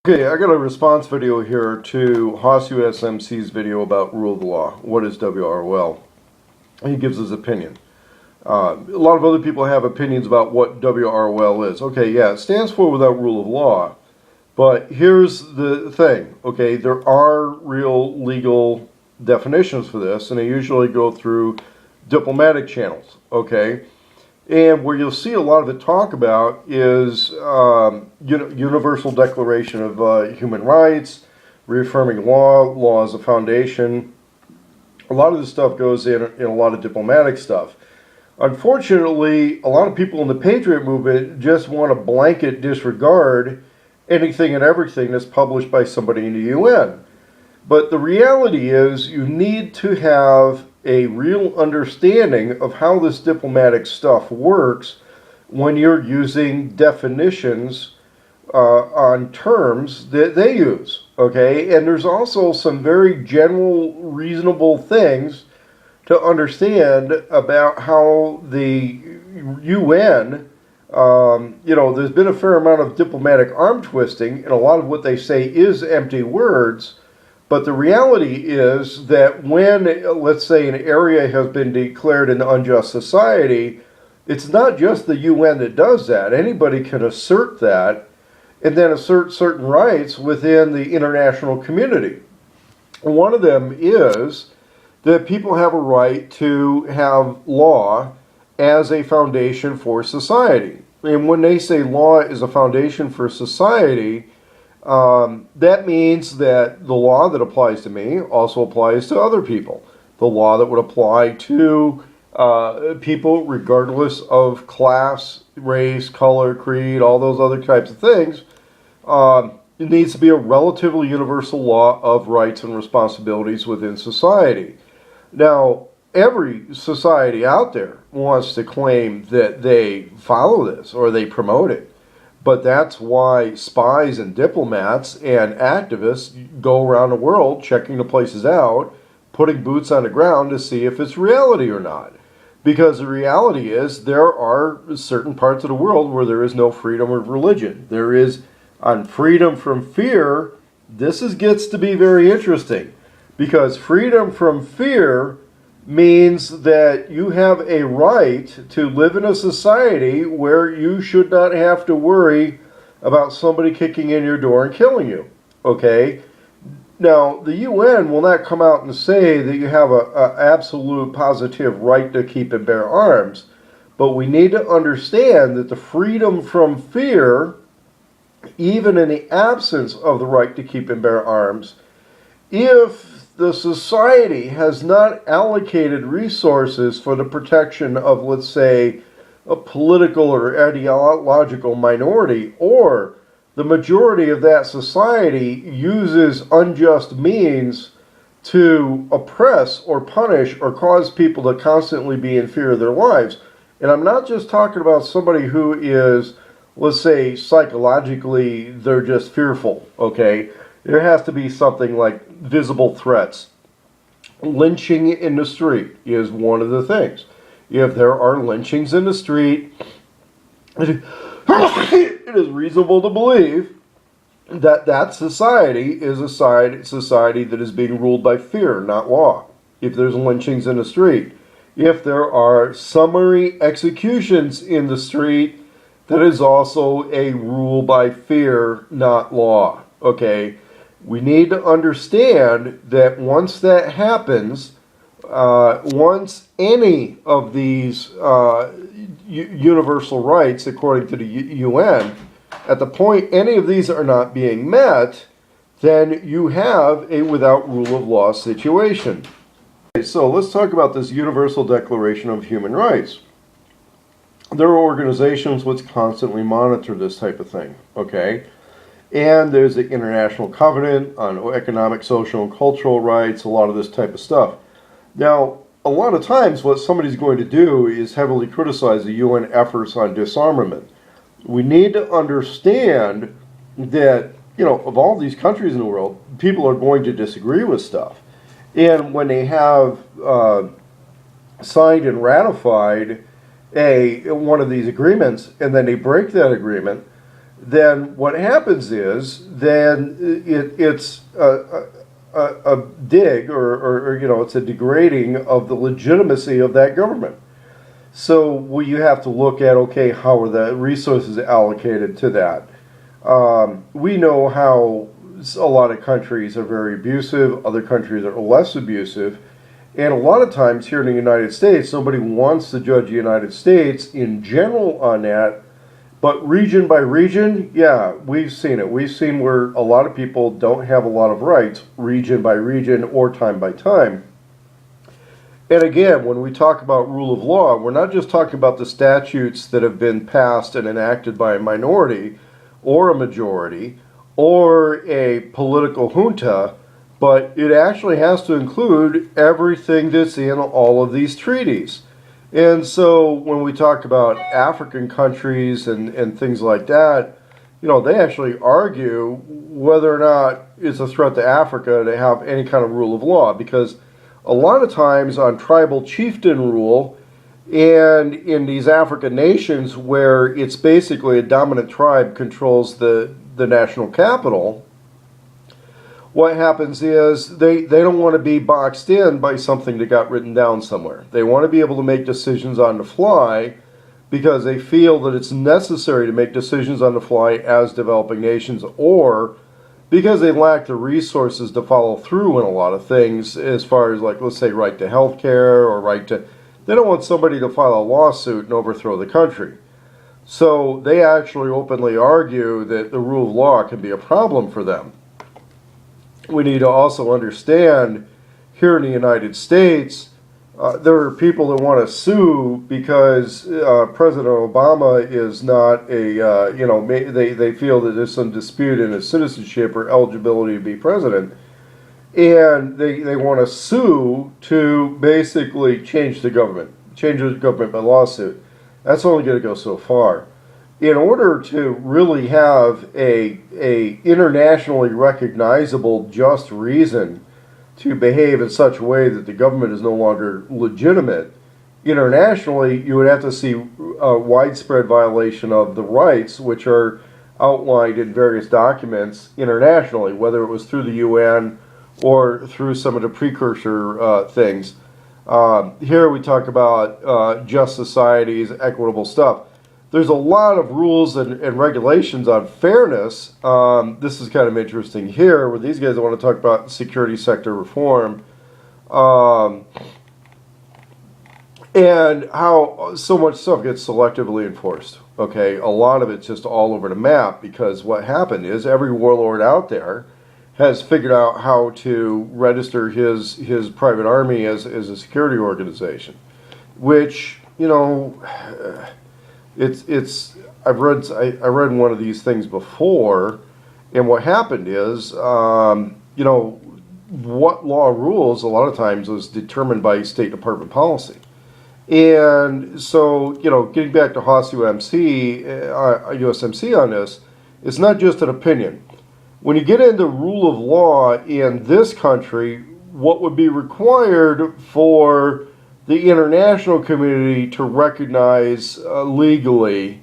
Okay, I got a response video here to Haas USMC's video about rule of law. What is WROL? He gives his opinion. A lot of other people have opinions about what WROL is. Okay, yeah, it stands for without rule of law. But here's the thing, okay, there are real legal definitions for this, and they usually go through diplomatic channels, okay? And where you'll see a lot of it talk about is Universal Declaration of Human Rights, reaffirming law as a foundation. A lot of this stuff goes in a lot of diplomatic stuff. Unfortunately, a lot of people in the Patriot movement just want to blanket disregard anything and everything that's published by somebody in the UN. But the reality is you need to have a real understanding of how this diplomatic stuff works when you're using definitions on terms that they use, okay? And there's also some very general, reasonable things to understand about how the UN, there's been a fair amount of diplomatic arm twisting, and a lot of what they say is empty words. But the reality is that when, let's say, an area has been declared an unjust society, it's not just the UN that does that. Anybody can assert that and then assert certain rights within the international community. One of them is that people have a right to have law as a foundation for society. And when they say law is a foundation for society, that means that the law that applies to me also applies to other people. The law that would apply to people regardless of class, race, color, creed, all those other types of things, it needs to be a relatively universal law of rights and responsibilities within society. Now, every society out there wants to claim that they follow this or they promote it. But that's why spies and diplomats and activists go around the world checking the places out, putting boots on the ground to see if it's reality or not. Because the reality is there are certain parts of the world where there is no freedom of religion. There is, on freedom from fear, gets to be very interesting. Because freedom from fear means that you have a right to live in a society where you should not have to worry about somebody kicking in your door and killing you, okay? Now, the UN will not come out and say that you have an absolute positive right to keep and bear arms, but we need to understand that the freedom from fear, even in the absence of the right to keep and bear arms, if the society has not allocated resources for the protection of, let's say, a political or ideological minority, or the majority of that society uses unjust means to oppress or punish or cause people to constantly be in fear of their lives. And I'm not just talking about somebody who is, let's say, psychologically, they're just fearful, okay? There has to be something like visible threats. Lynching in the street is one of the things. If there are lynchings in the street, it is reasonable to believe that that society is a society that is being ruled by fear, not law. If there's lynchings in the street, if there are summary executions in the street, that is also a rule by fear, not law. Okay? We need to understand that once that happens, once any of these universal rights, according to the UN, at the point any of these are not being met, then you have a without rule of law situation. Okay, so let's talk about this Universal Declaration of Human Rights. There are organizations which constantly monitor this type of thing, okay? And there's the International Covenant on Economic, Social, and Cultural Rights, a lot of this type of stuff. Now, a lot of times what somebody's going to do is heavily criticize the UN efforts on disarmament. We need to understand that, of all these countries in the world, people are going to disagree with stuff. And when they have signed and ratified one of these agreements, and then they break that agreement, then what happens is then it's a dig or it's a degrading of the legitimacy of that government. So you have to look at, okay, how are the resources allocated to that? We know how a lot of countries are very abusive, other countries are less abusive, and a lot of times here in the United States, nobody wants to judge the United States in general on that, but region by region, yeah, we've seen it. We've seen where a lot of people don't have a lot of rights, region by region or time by time. And again, when we talk about rule of law, we're not just talking about the statutes that have been passed and enacted by a minority or a majority or a political junta, but it actually has to include everything that's in all of these treaties. And so when we talk about African countries and things like that, they actually argue whether or not it's a threat to Africa to have any kind of rule of law, because a lot of times on tribal chieftain rule and in these African nations where it's basically a dominant tribe controls the national capital, what happens is they don't want to be boxed in by something that got written down somewhere. They want to be able to make decisions on the fly because they feel that it's necessary to make decisions on the fly as developing nations, or because they lack the resources to follow through in a lot of things as far as, like, let's say, right to health care or they don't want somebody to file a lawsuit and overthrow the country. So they actually openly argue that the rule of law can be a problem for them. We need to also understand here in the United States, there are people that want to sue because President Obama is not they feel that there's some dispute in his citizenship or eligibility to be president. And they want to sue to basically change the government by lawsuit. That's only going to go so far. In order to really have a internationally recognizable just reason to behave in such a way that the government is no longer legitimate, internationally, you would have to see a widespread violation of the rights which are outlined in various documents internationally, whether it was through the UN or through some of the precursor things. Here we talk about just societies, equitable stuff. There's a lot of rules and regulations on fairness. This is kind of interesting here, where these guys want to talk about security sector reform and how so much stuff gets selectively enforced. Okay, a lot of it's just all over the map, because what happened is every warlord out there has figured out how to register his private army as a security organization, which, I read one of these things before, and what happened is, what law rules a lot of times was determined by State Department policy. And so, getting back to Haas USMC on this, it's not just an opinion. When you get into rule of law in this country, what would be required for the international community to recognize legally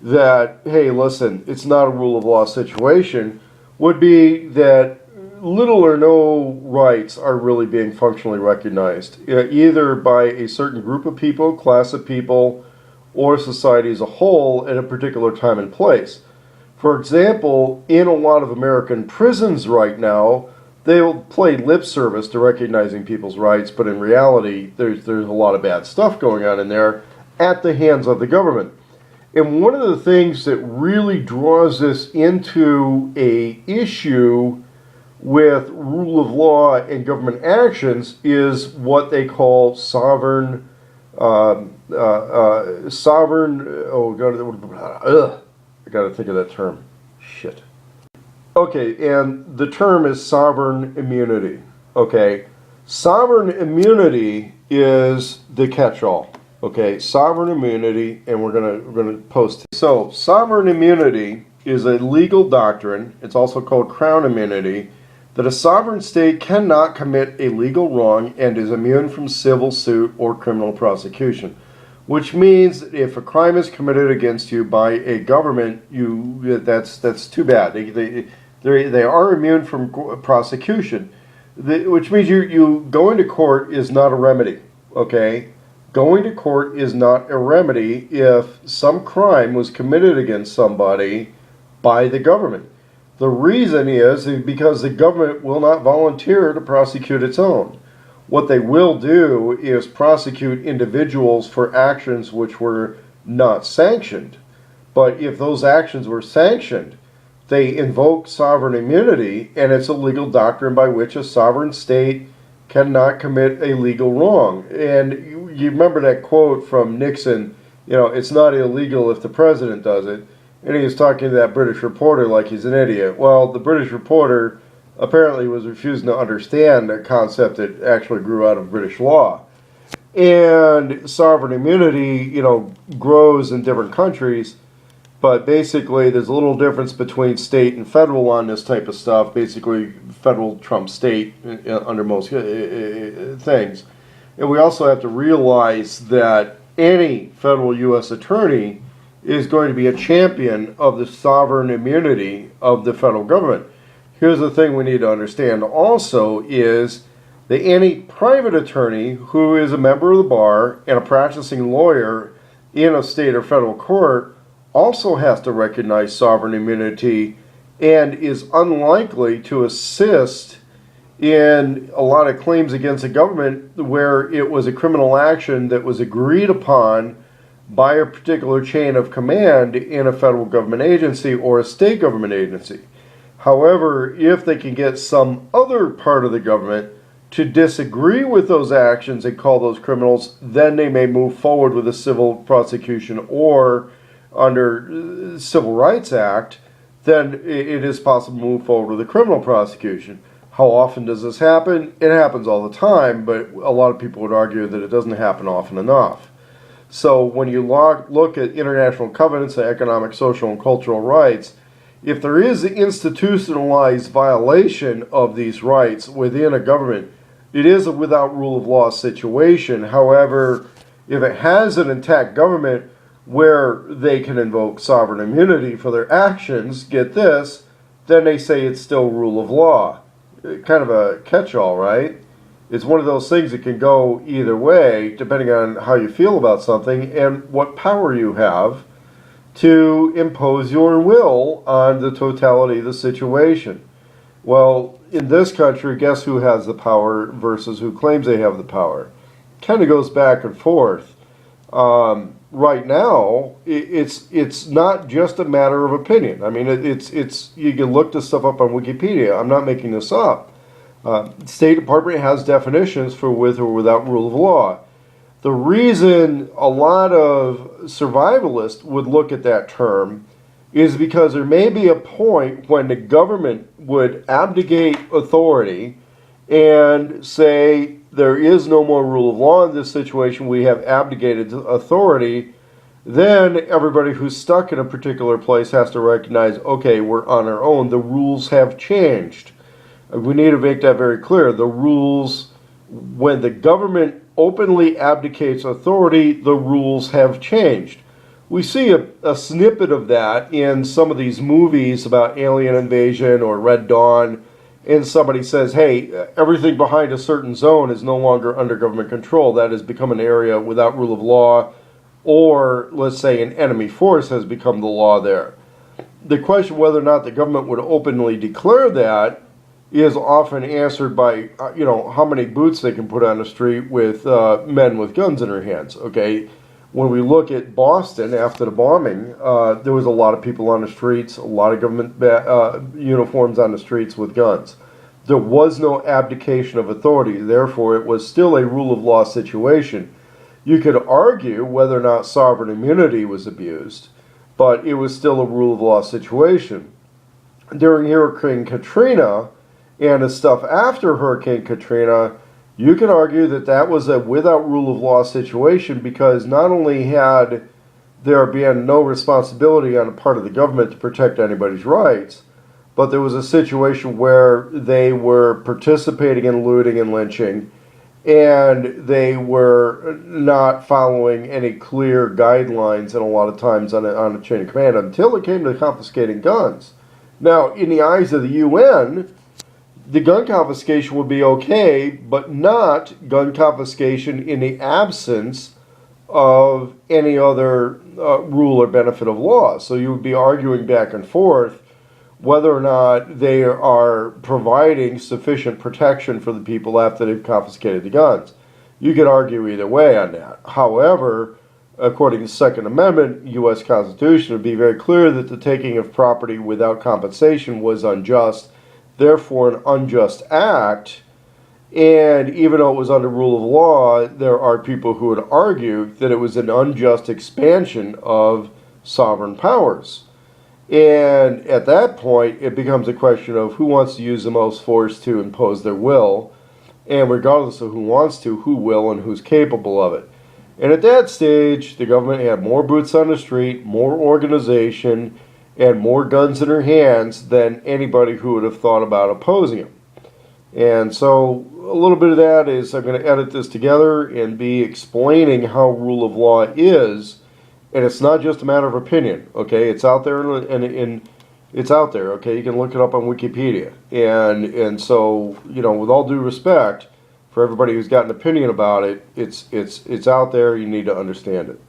that, hey, listen, it's not a rule of law situation, would be that little or no rights are really being functionally recognized, either by a certain group of people, class of people, or society as a whole at a particular time and place. For example, in a lot of American prisons right now, they'll play lip service to recognizing people's rights, but in reality, there's a lot of bad stuff going on in there at the hands of the government. And one of the things that really draws this into a issue with rule of law and government actions is what they call sovereign. I got to think of that term. Shit. Okay, and the term is sovereign immunity. Okay, sovereign immunity is the catch-all. Okay, sovereign immunity, and we're gonna post it. So, sovereign immunity is a legal doctrine. It's also called crown immunity, that a sovereign state cannot commit a legal wrong and is immune from civil suit or criminal prosecution. which means if a crime is committed against you by a government, that's too bad. They are immune from prosecution, which means you going to court is not a remedy. Okay, going to court is not a remedy if some crime was committed against somebody by the government. The reason is because the government will not volunteer to prosecute its own. What they will do is prosecute individuals for actions which were not sanctioned. But if those actions were sanctioned, they invoke sovereign immunity, and it's a legal doctrine by which a sovereign state cannot commit a legal wrong. And you remember that quote from Nixon, it's not illegal if the president does it. And he was talking to that British reporter like he's an idiot. Well, the British reporter apparently was refusing to understand a concept that actually grew out of British law. And sovereign immunity, grows in different countries, but basically there's a little difference between state and federal on this type of stuff. Basically, federal trumps state under most things. And we also have to realize that any federal U.S. attorney is going to be a champion of the sovereign immunity of the federal government. Here's the thing we need to understand also is that any private attorney who is a member of the bar and a practicing lawyer in a state or federal court also has to recognize sovereign immunity and is unlikely to assist in a lot of claims against the government where it was a criminal action that was agreed upon by a particular chain of command in a federal government agency or a state government agency. However, if they can get some other part of the government to disagree with those actions and call those criminals, then they may move forward with a civil prosecution, or under Civil Rights Act, then it is possible to move forward with a criminal prosecution. How often does this happen? It happens all the time, but a lot of people would argue that it doesn't happen often enough. So when you look at international covenants of economic, social, and cultural rights, if there is an institutionalized violation of these rights within a government, it is a without rule of law situation. However, if it has an intact government where they can invoke sovereign immunity for their actions, get this, then they say it's still rule of law. Kind of a catch-all, right? It's one of those things that can go either way, depending on how you feel about something and what power you have to impose your will on the totality of the situation. Well, in this country, guess who has the power versus who claims they have the power? Kind of goes back and forth. Right now, it's not just a matter of opinion. I mean, it's you can look this stuff up on Wikipedia. I'm not making this up. State Department has definitions for with or without rule of law. The reason a lot of survivalists would look at that term is because there may be a point when the government would abdicate authority and say there is no more rule of law in this situation, we have abdicated authority. Then everybody who's stuck in a particular place has to recognize, okay, we're on our own. The rules have changed. We need to make that very clear. The rules, when the government openly abdicates authority, the rules have changed. We see a snippet of that in some of these movies about alien invasion or Red Dawn, and somebody says, hey, everything behind a certain zone is no longer under government control. That has become an area without rule of law, or let's say an enemy force has become the law there. The question whether or not the government would openly declare that is often answered by, how many boots they can put on the street with men with guns in their hands, okay? When we look at Boston after the bombing, there was a lot of people on the streets, a lot of government uniforms on the streets with guns. There was no abdication of authority. Therefore, it was still a rule of law situation. You could argue whether or not sovereign immunity was abused, but it was still a rule of law situation. During Hurricane Katrina and the stuff after Hurricane Katrina, you could argue that that was a without rule of law situation, because not only had there been no responsibility on the part of the government to protect anybody's rights, but there was a situation where they were participating in looting and lynching, and they were not following any clear guidelines, and a lot of times on a chain of command, until it came to confiscating guns. Now, in the eyes of the UN, the gun confiscation would be okay, but not gun confiscation in the absence of any other rule or benefit of law. So you would be arguing back and forth whether or not they are providing sufficient protection for the people after they've confiscated the guns. You could argue either way on that. However, according to the Second Amendment, U.S. Constitution, it would be very clear that the taking of property without compensation was unjust, therefore an unjust act. And even though it was under rule of law, there are people who would argue that it was an unjust expansion of sovereign powers. And at that point, it becomes a question of who wants to use the most force to impose their will. And regardless of who wants to, who will, and who's capable of it. And at that stage, the government had more boots on the street, more organization, and more guns in their hands than anybody who would have thought about opposing them. And so a little bit of that is I'm going to edit this together and be explaining how rule of law is. And it's not just a matter of opinion, okay? It's out there, and it's out there, okay? You can look it up on Wikipedia. And so, you know, with all due respect for everybody who's got an opinion about it, it's out there. You need to understand it.